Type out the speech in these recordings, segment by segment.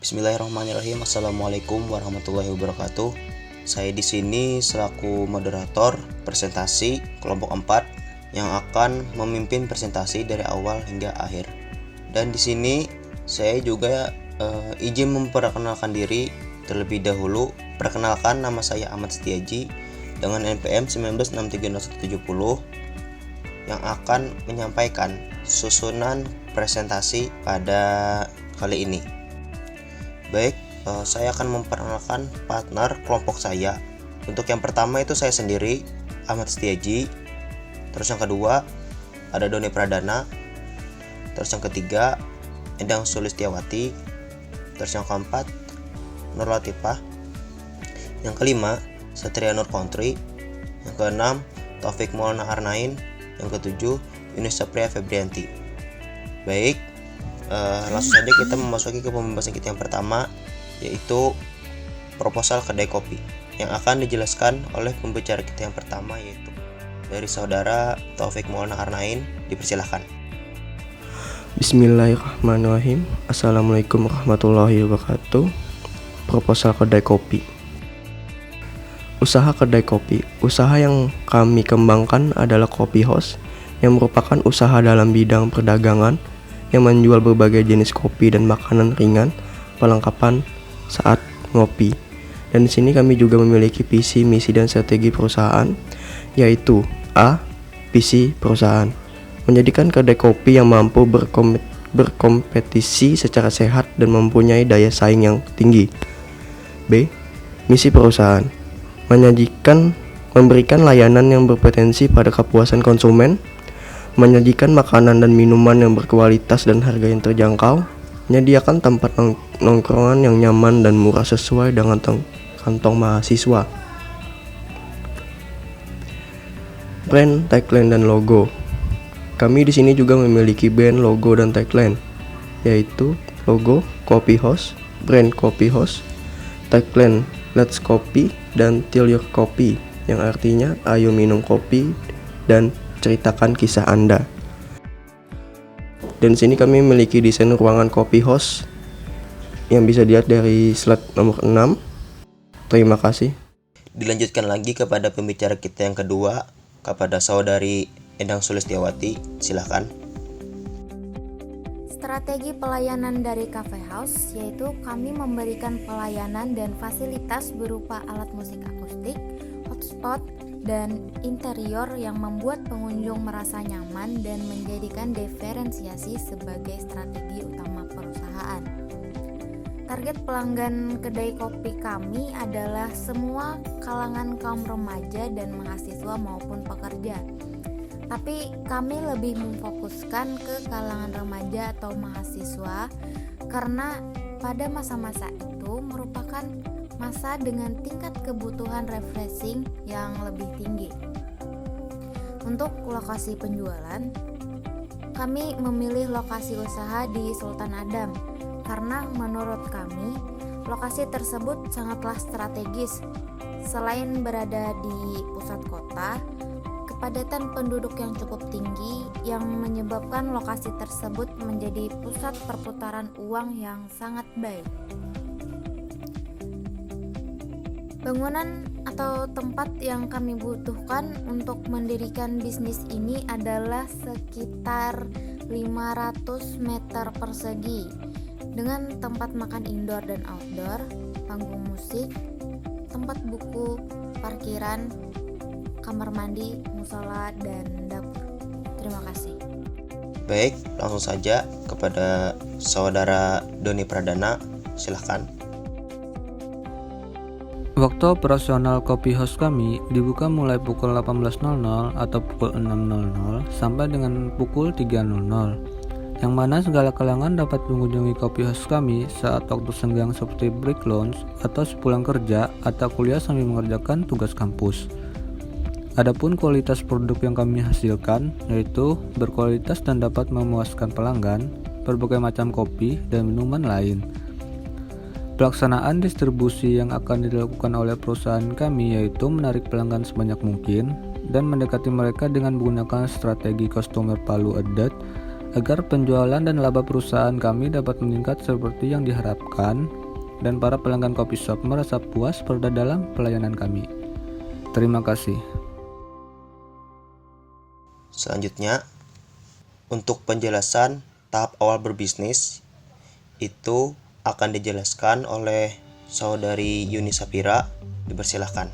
Bismillahirrahmanirrahim. Assalamualaikum warahmatullahi wabarakatuh. Saya di sini selaku moderator presentasi kelompok 4 yang akan memimpin presentasi dari awal hingga akhir. Dan di sini saya juga izin memperkenalkan diri terlebih dahulu. Perkenalkan, nama saya Ahmad Setiaji dengan NPM 19630170 yang akan menyampaikan susunan presentasi pada kali ini. Baik, saya akan memperkenalkan partner kelompok saya. Untuk yang pertama itu saya sendiri, Ahmad Setiaji. Terus yang kedua ada Doni Pradana. Terus yang ketiga Endang Sulistiawati. Terus yang keempat Nur Latifah. Yang kelima Satria Nur Country. Yang keenam Taufik Maulana Arnain. Yang ketujuh Yunus Sapria Febrianti. Baik, langsung saja kita memasuki ke pembahasan kita yang pertama, yaitu proposal kedai kopi yang akan dijelaskan oleh pembicara kita yang pertama, yaitu dari saudara Taufik Maulana Arnain. Dipersilahkan. Bismillahirrahmanirrahim. Assalamualaikum warahmatullahi wabarakatuh. Proposal kedai kopi. Usaha kedai kopi. Usaha yang kami kembangkan adalah Kopi House, yang merupakan usaha dalam bidang perdagangan yang menjual berbagai jenis kopi dan makanan ringan, perlengkapan saat ngopi. Dan di sini kami juga memiliki visi, misi, dan strategi perusahaan, yaitu A. Visi perusahaan: menjadikan kedai kopi yang mampu berkompetisi secara sehat dan mempunyai daya saing yang tinggi. B. Misi perusahaan: memberikan layanan yang berpotensi pada kepuasan konsumen, menyajikan makanan dan minuman yang berkualitas dan harga yang terjangkau, menyediakan tempat nongkrongan yang nyaman dan murah sesuai dengan kantong mahasiswa. Brand, tagline, dan logo. Kami di sini juga memiliki brand, logo, dan tagline, yaitu logo Kopi House, brand Kopi House, tagline Let's Coffee dan Till Your Coffee, yang artinya ayo minum kopi dan ceritakan kisah Anda. Dan sini kami memiliki desain ruangan Kopi House yang bisa dilihat dari slide nomor 6. Terima kasih. Dilanjutkan lagi kepada pembicara kita yang kedua, kepada saudari Endang Sulistiawati. Silakan. Strategi pelayanan dari Cafe House yaitu kami memberikan pelayanan dan fasilitas berupa alat musik akustik, hotspot, dan interior yang membuat pengunjung merasa nyaman dan menjadikan diferensiasi sebagai strategi utama perusahaan. Target pelanggan kedai kopi kami adalah semua kalangan kaum remaja dan mahasiswa maupun pekerja. Tapi kami lebih memfokuskan ke kalangan remaja atau mahasiswa karena pada masa-masa itu merupakan masa dengan tingkat kebutuhan refreshing yang lebih tinggi. Untuk lokasi penjualan, kami memilih lokasi usaha di Sultan Adam karena menurut kami lokasi tersebut sangatlah strategis. Selain berada di pusat kota, kepadatan penduduk yang cukup tinggi yang menyebabkan lokasi tersebut menjadi pusat perputaran uang yang sangat baik. Bangunan atau tempat yang kami butuhkan untuk mendirikan bisnis ini adalah sekitar 500 meter persegi dengan tempat makan indoor dan outdoor, panggung musik, tempat buku, parkiran, kamar mandi, musola, dan dapur. Terima kasih. Baik, langsung saja kepada saudara Doni Pradana. Silakan. Waktu operasional Kopi House kami dibuka mulai pukul 18.00 atau pukul 6.00 sampai dengan pukul 3.00, yang mana segala kalangan dapat mengunjungi Kopi House kami saat waktu senggang seperti break lunch atau sepulang kerja atau kuliah sambil mengerjakan tugas kampus. Adapun kualitas produk yang kami hasilkan yaitu berkualitas dan dapat memuaskan pelanggan, berbagai macam kopi dan minuman lain. Pelaksanaan distribusi yang akan dilakukan oleh perusahaan kami yaitu menarik pelanggan sebanyak mungkin dan mendekati mereka dengan menggunakan strategi customer value added agar penjualan dan laba perusahaan kami dapat meningkat seperti yang diharapkan dan para pelanggan kopi shop merasa puas pada dalam pelayanan kami. Terima kasih. Selanjutnya, untuk penjelasan tahap awal berbisnis itu akan dijelaskan oleh Saudari Yuni Sapira. Dipersilahkan.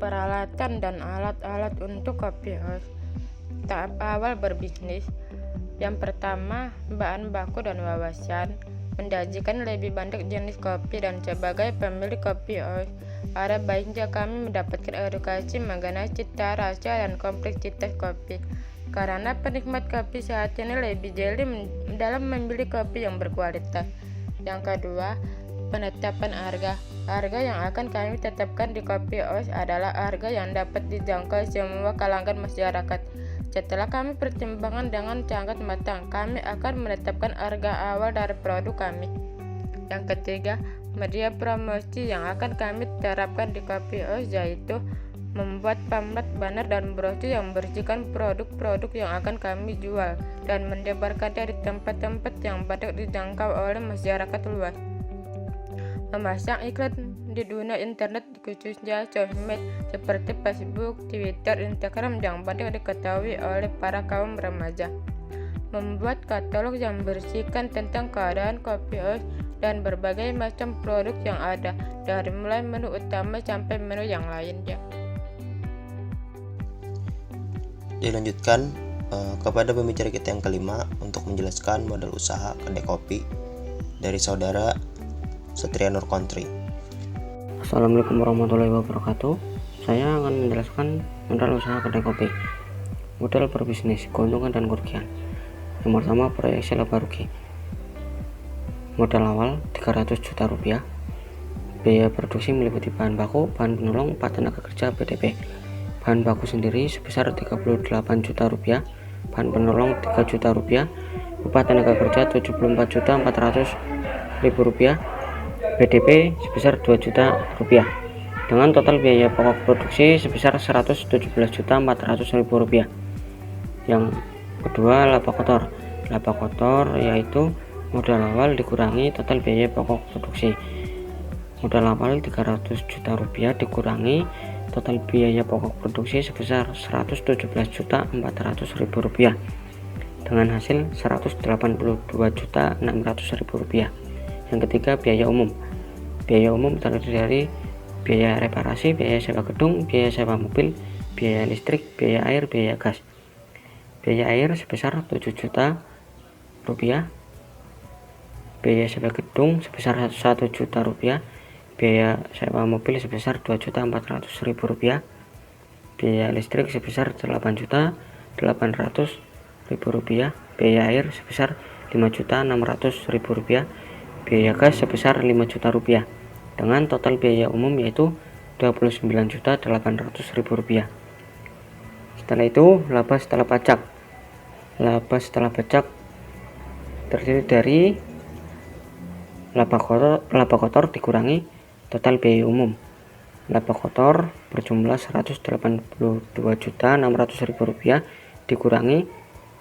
Peralatan dan alat-alat untuk kopi house. Tahap awal berbisnis. Yang pertama, bahan baku dan wawasan. Menjanjikan lebih banyak jenis kopi dan sebagai pemilik kopi house, ada baiknya kami mendapatkan edukasi mengenai cita rasa dan kompleksitas kopi. Karena penikmat kopi saat ini lebih jeli dalam memilih kopi yang berkualitas. Yang kedua, penetapan harga. Harga yang akan kami tetapkan di Kopi House adalah harga yang dapat dijangkau semua kalangan masyarakat. Setelah kami pertimbangkan dengan sangat matang, kami akan menetapkan harga awal dari produk kami. Yang ketiga, media promosi yang akan kami terapkan di Kopi House yaitu membuat pamflet, banner, dan brosur yang berisikan produk-produk yang akan kami jual dan mendebarkannya di tempat-tempat yang banyak dijangkau oleh masyarakat luas. Memasang iklan di dunia internet khususnya sosmed seperti Facebook, Twitter, Instagram yang banyak diketahui oleh para kaum remaja. Membuat katalog yang berisikan tentang keadaan kopi house dan berbagai macam produk yang ada, dari mulai menu utama sampai menu yang lainnya. Dilanjutkan kepada pembicara kita yang kelima untuk menjelaskan modal usaha kedai kopi dari Saudara Satria Nur Kontri. Assalamualaikum warahmatullahi wabarakatuh. Saya akan menjelaskan modal usaha kedai kopi. Modal berbisnis, keuntungan dan kerugian. Yang pertama, proyeksi laba rugi. Modal awal 300 juta rupiah. Biaya produksi meliputi bahan baku, bahan penolong, 4 tenaga kerja, BTP. Bahan baku sendiri sebesar 38 juta rupiah, bahan penolong 3 juta rupiah, upah tenaga kerja 74.400.000 rupiah, BDP sebesar 2 juta rupiah, dengan total biaya pokok produksi sebesar 117.400.000 rupiah. Yang kedua, laba kotor. Laba kotor yaitu modal awal dikurangi total biaya pokok produksi. Modal awal 300 juta rupiah dikurangi total biaya pokok produksi sebesar 117.400.000 rupiah, dengan hasil 182.600.000 rupiah. Yang ketiga, biaya umum. Biaya umum terdiri dari biaya reparasi, biaya sewa gedung, biaya sewa mobil, biaya listrik, biaya air, biaya gas. Biaya air sebesar 7 juta rupiah, biaya sewa gedung sebesar 1 juta rupiah, biaya sewa mobil sebesar 2.400.000 rupiah, biaya listrik sebesar 8.800.000 rupiah, biaya air sebesar 5.600.000 rupiah, biaya gas sebesar 5 juta rupiah, dengan total biaya umum yaitu 29.800.000 rupiah. Setelah itu, laba setelah pajak. Laba setelah pajak terdiri dari laba kotor dikurangi total biaya umum. Laba kotor berjumlah 182.600.000 rupiah dikurangi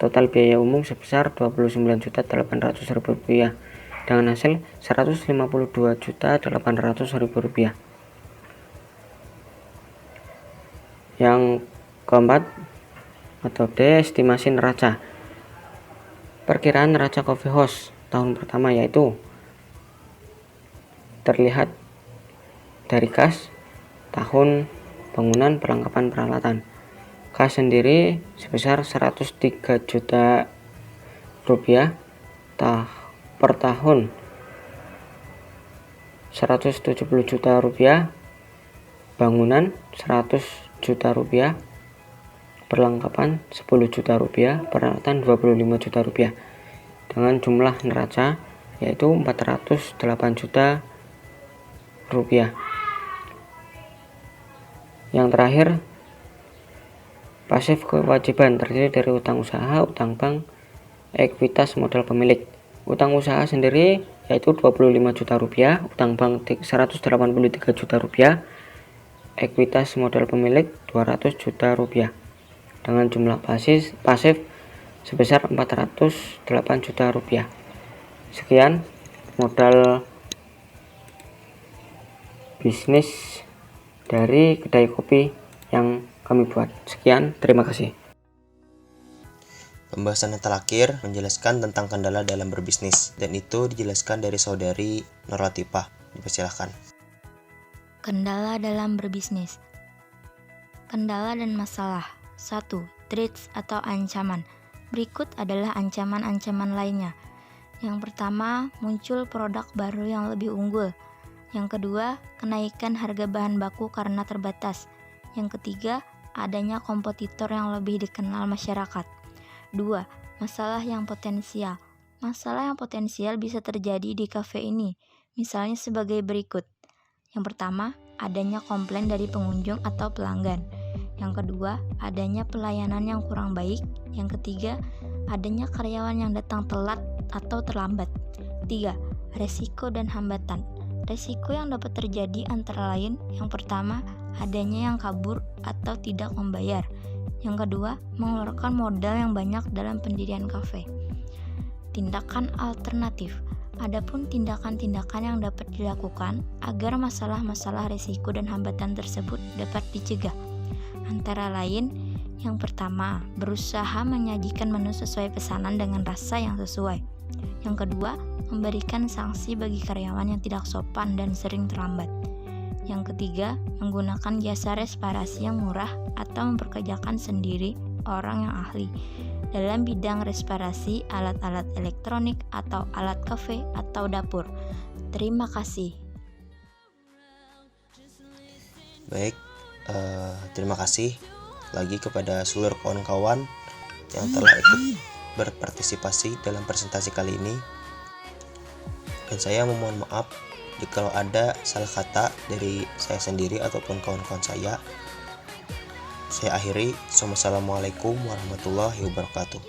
total biaya umum sebesar 29.800.000 rupiah, dengan hasil 152.800.000 rupiah. Yang keempat, atau D, estimasi neraca. Perkiraan neraca coffee house tahun pertama yaitu terlihat dari kas, tahun bangunan, perlengkapan peralatan. Kas sendiri sebesar 103 juta rupiah per tahun, 170 juta rupiah, bangunan 100 juta rupiah, perlengkapan 10 juta rupiah, peralatan 25 juta rupiah, dengan jumlah neraca yaitu 408 juta rupiah. Yang terakhir, pasif kewajiban terdiri dari utang usaha, utang bank, ekuitas modal pemilik. Utang usaha sendiri yaitu 25 juta rupiah, utang bank 183 juta rupiah, ekuitas modal pemilik 200 juta rupiah, dengan jumlah pasif sebesar 408 juta rupiah. Sekian modal bisnis dari kedai kopi yang kami buat. Sekian, terima kasih. Pembahasan yang terakhir menjelaskan tentang kendala dalam berbisnis, dan itu dijelaskan dari saudari Nur Latifah. Dipersilahkan. Kendala dalam berbisnis. Kendala dan masalah. 1. Threats atau ancaman. Berikut adalah ancaman-ancaman lainnya. Yang pertama, muncul produk baru yang lebih unggul. Yang kedua, kenaikan harga bahan baku karena terbatas. Yang ketiga, adanya kompetitor yang lebih dikenal masyarakat. 2. Masalah yang potensial. Masalah yang potensial bisa terjadi di kafe ini, misalnya sebagai berikut. Yang pertama, adanya komplain dari pengunjung atau pelanggan. Yang kedua, adanya pelayanan yang kurang baik. Yang ketiga, adanya karyawan yang datang telat atau terlambat. 3. Resiko dan hambatan. Resiko yang dapat terjadi antara lain, yang pertama, adanya yang kabur atau tidak membayar. Yang kedua, mengeluarkan modal yang banyak dalam pendirian kafe. Tindakan alternatif. Adapun tindakan-tindakan yang dapat dilakukan agar masalah-masalah resiko dan hambatan tersebut dapat dicegah. Antara lain, yang pertama, berusaha menyajikan menu sesuai pesanan dengan rasa yang sesuai. Yang kedua, memberikan sanksi bagi karyawan yang tidak sopan dan sering terlambat. Yang ketiga, menggunakan jasa resparasi yang murah atau memperkerjakan sendiri orang yang ahli dalam bidang resparasi alat-alat elektronik atau alat kafe atau dapur. Terima kasih. Baik, terima kasih lagi kepada seluruh kawan-kawan yang telah ikut berpartisipasi dalam presentasi kali ini. Dan saya memohon maaf jika ada salah kata dari saya sendiri ataupun kawan-kawan saya. Saya akhiri. Wassalamualaikum warahmatullahi wabarakatuh.